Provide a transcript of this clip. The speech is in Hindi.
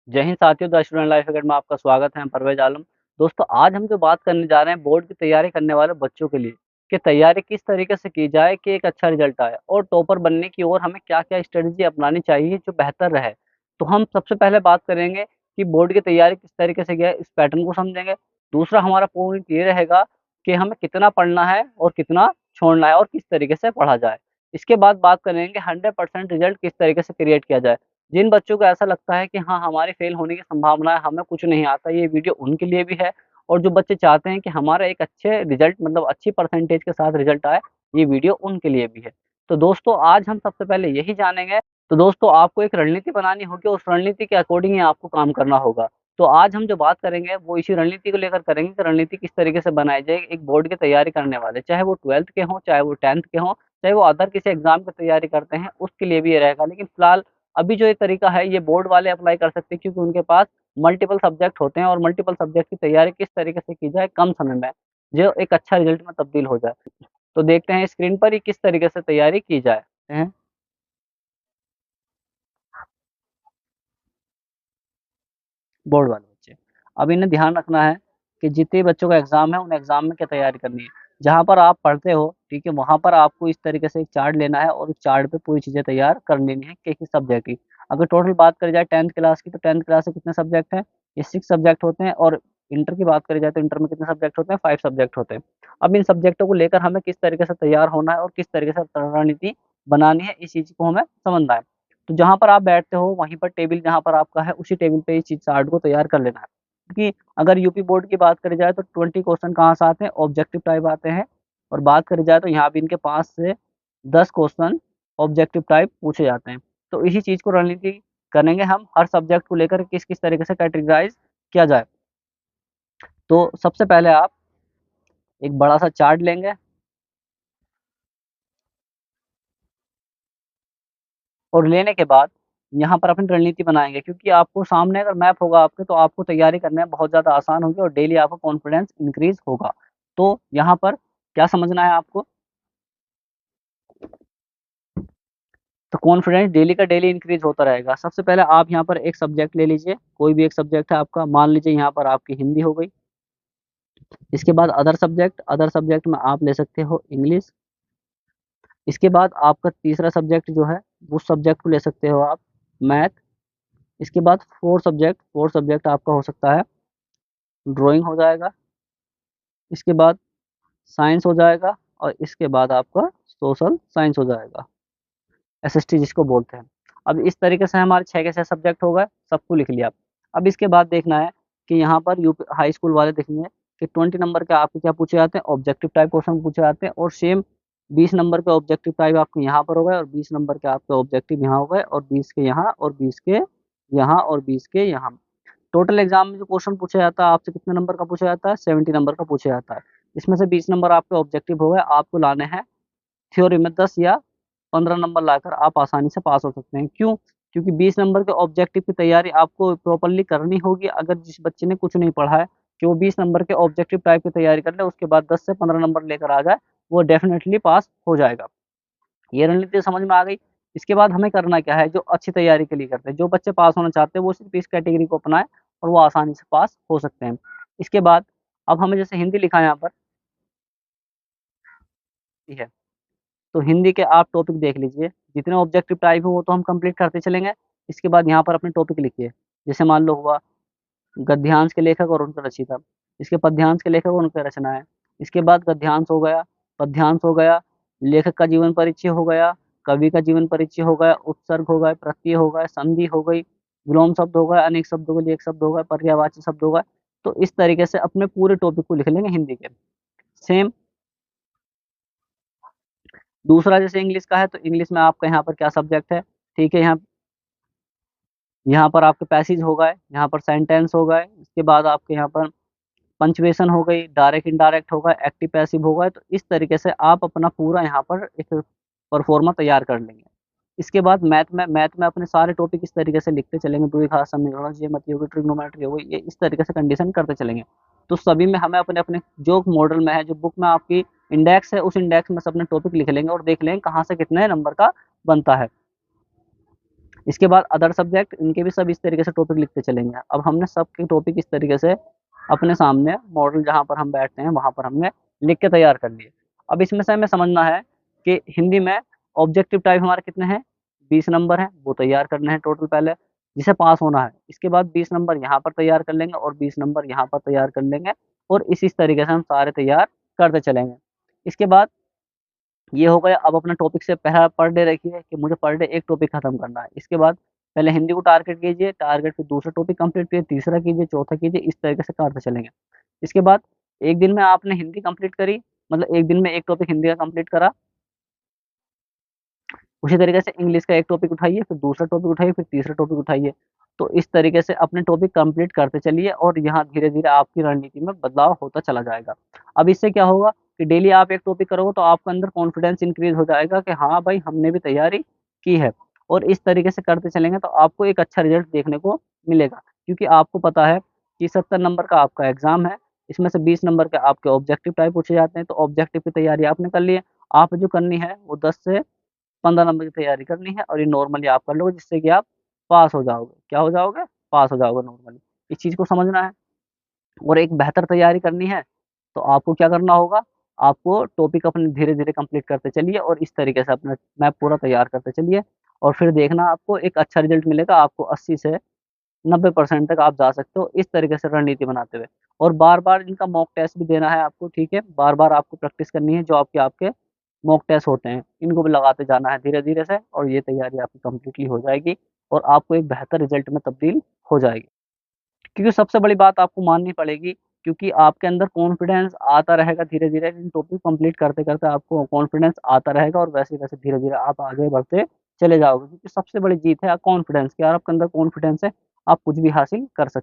जय हिंद साथियों, द स्टूडेंट लाइफ अकेडमी में आपका स्वागत है। मैं परवेज आलम। दोस्तों, आज हम जो बात करने जा रहे हैं बोर्ड की तैयारी करने वाले बच्चों के लिए कि तैयारी किस तरीके से की जाए कि एक अच्छा रिजल्ट आए और टॉपर बनने की ओर हमें क्या-क्या स्ट्रेटजी अपनानी चाहिए जो बेहतर रहे। तो हम सबसे पहले बात करेंगे कि बोर्ड की तैयारी किस तरीके से की है, इस पैटर्न को समझेंगे। दूसरा हमारा पॉइंट ये रहेगा कि हमें कितना पढ़ना है और कितना छोड़ना है और किस तरीके से पढ़ा जाए। इसके बाद बात करेंगे 100% रिजल्ट किस तरीके से क्रिएट किया जाए। जिन बच्चों को ऐसा लगता है कि हाँ, हमारी फेल होने की संभावना है, हमें कुछ नहीं आता, ये वीडियो उनके लिए भी है। और जो बच्चे चाहते हैं कि हमारा एक अच्छे रिज़ल्ट मतलब अच्छी परसेंटेज के साथ रिज़ल्ट आए, ये वीडियो उनके लिए भी है। तो दोस्तों, आज हम सबसे पहले यही जानेंगे। तो दोस्तों, आपको एक रणनीति बनानी होगी और उस रणनीति के अकॉर्डिंग ही आपको काम करना होगा। तो आज हम जो बात करेंगे वो इसी रणनीति को लेकर करेंगे कि रणनीति किस तरीके से बनाई जाए एक बोर्ड की तैयारी करने वाले, चाहे वो 12th के हों, चाहे वो 10th के हों, चाहे वो अदर किसी एग्ज़ाम की तैयारी करते हैं, उसके लिए भी ये रहेगा। लेकिन फिलहाल अभी जो ये तरीका है ये बोर्ड वाले अप्लाई कर सकते हैं, क्योंकि उनके पास मल्टीपल सब्जेक्ट होते हैं और मल्टीपल सब्जेक्ट की तैयारी किस तरीके से की जाए कम समय में, जो एक अच्छा रिजल्ट में तब्दील हो जाए। तो देखते हैं स्क्रीन पर ही किस तरीके से तैयारी की जाए। हैं? बोर्ड वाले बच्चे। अब इन्हें ध्यान रखना है कि जितने बच्चों का एग्ज़ाम है, उन एग्ज़ाम में क्या तैयारी करनी है। जहाँ पर आप पढ़ते हो, ठीक है, वहाँ पर आपको इस तरीके से एक चार्ट लेना है और उस चार्ट पे पूरी चीज़ें तैयार कर लेनी है किस-किस सब्जेक्ट की। अगर टोटल बात करी जाए 10th क्लास की, तो 10th क्लास से कितने सब्जेक्ट हैं? ये 6 सब्जेक्ट होते हैं और इंटर की बात करी जाए तो इंटर में कितने सब्जेक्ट होते हैं? 5 सब्जेक्ट होते हैं। अब इन सब्जेक्टों को लेकर हमें किस तरीके से तैयार होना है और किस तरीके से रणनीति बनानी है, इस चीज़ को हमें समझना है। तो जहाँ पर आप बैठते हो वहीं पर टेबल जहाँ पर आपका है उसी टेबल पे इस चीज़ चार्ट को तैयार कर लेना है। क्योंकि अगर यूपी बोर्ड की बात करी जाए तो 20 क्वेश्चन कहाँ से आते हैं? ऑब्जेक्टिव टाइप आते हैं। और बात करी जाए तो यहाँ भी इनके 5 से 10 क्वेश्चन ऑब्जेक्टिव टाइप पूछे जाते हैं। तो इसी चीज़ को रणनीति करेंगे हम हर सब्जेक्ट को लेकर किस-किस तरीके से कैटेगराइज़ किया जाए। तो सबसे पहले आप एक बड़ा-सा चार्ट लेंगे और लेने के बाद यहाँ पर अपनी रणनीति बनाएँगे, क्योंकि आपको सामने अगर मैप होगा आपके तो आपको तैयारी करने में बहुत ज़्यादा आसान होगी और डेली आपका कॉन्फिडेंस इंक्रीज़ होगा। तो यहाँ पर क्या समझना है आपको? तो कॉन्फिडेंस डेली का डेली इंक्रीज़ होता रहेगा। सबसे पहले आप यहाँ पर एक सब्जेक्ट ले लीजिए, कोई भी एक सब्जेक्ट है आपका, मान लीजिए यहाँ पर आपकी हिंदी हो गई। इसके बाद अदर सब्जेक्ट में आप ले सकते हो इंग्लिश। इसके बाद आपका तीसरा सब्जेक्ट जो है, उस सब्जेक्ट को ले सकते हो आप मैथ। इसके बाद 4th सब्जेक्ट आपका हो सकता है ड्राइंग हो जाएगा। इसके बाद साइंस हो जाएगा और इसके बाद आपका सोशल साइंस हो जाएगा, एसएसटी जिसको बोलते हैं। अब इस तरीके से हमारे 6 के 6 सब्जेक्ट हो गए, सबको लिख लिया। अब इसके बाद देखना है कि यहाँ पर यूपी हाई स्कूल वाले देखेंगे कि 20 नंबर के आपके क्या पूछे जाते हैं, ऑब्जेक्टिव टाइप क्वेश्चन पूछे जाते हैं और सेम 20 नंबर के ऑब्जेक्टिव टाइप आपके यहाँ पर हो गए और 20 नंबर के आपके ऑब्जेक्टिव यहाँ हो गए और 20 के यहाँ और 20 के यहाँ और 20 के यहाँ। टोटल एग्ज़ाम में जो क्वेश्चन पूछा जाता है आपसे कितने नंबर का पूछा जाता है? 70 नंबर का पूछा जाता है। इसमें से 20 नंबर आपके ऑब्जेक्टिव हो गए, आपको लाने हैं थ्योरी में 10 या 15 नंबर लाकर आप आसानी से पास हो सकते हैं। क्यों? क्योंकि 20 नंबर के ऑब्जेक्टिव की तैयारी आपको प्रॉपर्ली करनी होगी। अगर जिस बच्चे ने कुछ नहीं पढ़ा है, कि वो 20 नंबर के ऑब्जेक्टिव टाइप की तैयारी कर ले, उसके बाद 10 से 15 नंबर लेकर आ जाए, वो डेफ़िनेटली पास हो जाएगा। ये रणनीति समझ में आ गई। इसके बाद हमें करना क्या है, जो अच्छी तैयारी के लिए करते हैं, जो बच्चे पास होना चाहते हैं, वो सिर्फ़ इस कैटेगरी को अपनाएँ और वो आसानी से पास हो सकते हैं। इसके बाद अब हमें जैसे हिंदी लिखा है यहाँ पर, ठीक है? तो हिंदी के आप टॉपिक देख लीजिए, जितने ऑब्जेक्टिव टाइप है वो तो हम कंप्लीट करते चलेंगे। इसके बाद यहाँ पर अपने टॉपिक लिखिए। जैसे मान लो हुआ गद्यांश के लेखक और उनका रचयिता, इसके पद्यांश के लेखक और उनकी रचनाएँ, इसके बाद गद्यांश हो गया, पद्यांश हो गया, लेखक का जीवन परिचय हो गया, कवि का जीवन परिचय हो गया, उपसर्ग हो गए, प्रत्यय हो गए, संधि हो गई, विलोम शब्द हो गए, अनेक शब्दों के लिए एक शब्द हो गए, पर्यायवाची शब्द हो गए। तो इस तरीके से अपने पूरे टॉपिक को लिख लेंगे हिंदी के। सेम दूसरा जैसे इंग्लिश का है, तो इंग्लिश में आपका यहाँ पर क्या सब्जेक्ट है, ठीक है? यहाँ पर आपके पैसेज हो गए, यहाँ पर सेंटेंस हो गए, इसके बाद आपके यहाँ पर पंक्चुएशन हो गई, डायरेक्ट इनडायरेक्ट हो गए, एक्टिव पैसिव हो गए, तो इस तरीके से आप अपना पूरा यहाँ पर एक परफ़ॉर्मा तैयार कर लेंगे। इसके बाद मैथ में अपने सारे टॉपिक इस तरीके से लिखते चलेंगे, द्विघात समीकरण, ज्यामिति हो गई, ट्रिग्नोमेट्री हो गई, ये इस तरीके से कंडीशन करते चलेंगे। तो सभी में हमें अपने-अपने जो मॉडल में है, जो बुक में आपकी इंडेक्स है, उस इंडेक्स में से अपने टॉपिक लिख लेंगे और देख लेंगे कहाँ से कितने नंबर का बनता है। इसके बाद अदर सब्जेक्ट, इनके भी सब इस तरीके से टॉपिक लिखते चलेंगे। अब हमने सबके टॉपिक इस तरीके से अपने सामने मॉडल जहाँ पर हम बैठते हैं वहाँ पर हमने लिख के तैयार कर लिए। अब इसमें से हमें समझना है कि हिंदी में ऑब्जेक्टिव टाइप हमारे कितने हैं, 20 नंबर हैं, वो तैयार करने हैं टोटल पहले, जिसे पास होना है। इसके बाद 20 नंबर यहाँ पर तैयार कर लेंगे और 20 नंबर यहाँ पर तैयार कर लेंगे, और इस तरीके से हम सारे तैयार करते चलेंगे। इसके बाद ये हो गया। अब अपना टॉपिक से पहला पर डे रखिए कि मुझे पर डे एक टॉपिक खत्म करना है। इसके बाद पहले हिंदी को टारगेट कीजिए, टारगेट फिर दूसरा टॉपिक कंप्लीट कीजिए, तीसरा कीजिए, चौथा कीजिए, इस तरीके से करते चलेंगे। इसके बाद एक दिन में आपने हिंदी कंप्लीट करी, मतलब एक दिन में एक टॉपिक हिंदी का कंप्लीट करा। उसी तरीके से इंग्लिश का एक टॉपिक उठाइए, फिर दूसरा टॉपिक उठाइए, फिर तीसरा टॉपिक उठाइए। तो इस तरीके से अपने टॉपिक कंप्लीट करते चलिए, और यहाँ धीरे-धीरे आपकी रणनीति में बदलाव होता चला जाएगा। अब इससे क्या होगा कि डेली आप एक टॉपिक करोगे तो आपके अंदर कॉन्फिडेंस इंक्रीज़ हो जाएगा कि हाँ भाई, हमने भी तैयारी की है। और इस तरीके से करते चलेंगे तो आपको एक अच्छा रिज़ल्ट देखने को मिलेगा। क्योंकि आपको पता है कि 70 नंबर का आपका एग्ज़ाम है, इसमें से 20 नंबर के आपके ऑब्जेक्टिव टाइप पूछे जाते हैं, तो ऑब्जेक्टिव की तैयारी आपने कर ली है। आप जो करनी है वो 10 से 15 नंबर की तैयारी करनी है, और ये नॉर्मली आप कर लोगे, जिससे कि आप पास हो जाओगे। क्या हो जाओगे? पास हो जाओगे नॉर्मली। इस चीज़ को समझना है। और एक बेहतर तैयारी करनी है, तो आपको क्या करना होगा? आपको टॉपिक अपने धीरे-धीरे कंप्लीट करते चलिए, और इस तरीके से अपना मैप पूरा तैयार करते चलिए, और फिर देखना आपको एक अच्छा रिज़ल्ट मिलेगा। आपको 80 से 90% तक आप जा सकते हो, इस तरीके से रणनीति बनाते हुए। और बार-बार इनका मॉक टेस्ट भी देना है आपको, ठीक है? बार-बार आपको प्रैक्टिस करनी है, जो आपके आपके मॉक टेस्ट होते हैं, इनको भी लगाते जाना है धीरे-धीरे से, और ये तैयारी आपकी कंप्लीटली हो जाएगी, और आपको एक बेहतर रिज़ल्ट में तब्दील हो जाएगी। क्योंकि सबसे बड़ी बात आपको माननी पड़ेगी, क्योंकि आपके अंदर कॉन्फिडेंस आता रहेगा धीरे-धीरे, इन टॉपिक कंप्लीट करते-करते आपको कॉन्फिडेंस आता रहेगा, और वैसे-वैसे धीरे-धीरे आप आगे बढ़ते चले जाओगे। क्योंकि सबसे बड़ी जीत है कॉन्फिडेंस कि यार आपके अंदर कॉन्फिडेंस है, आप कुछ भी हासिल कर सकते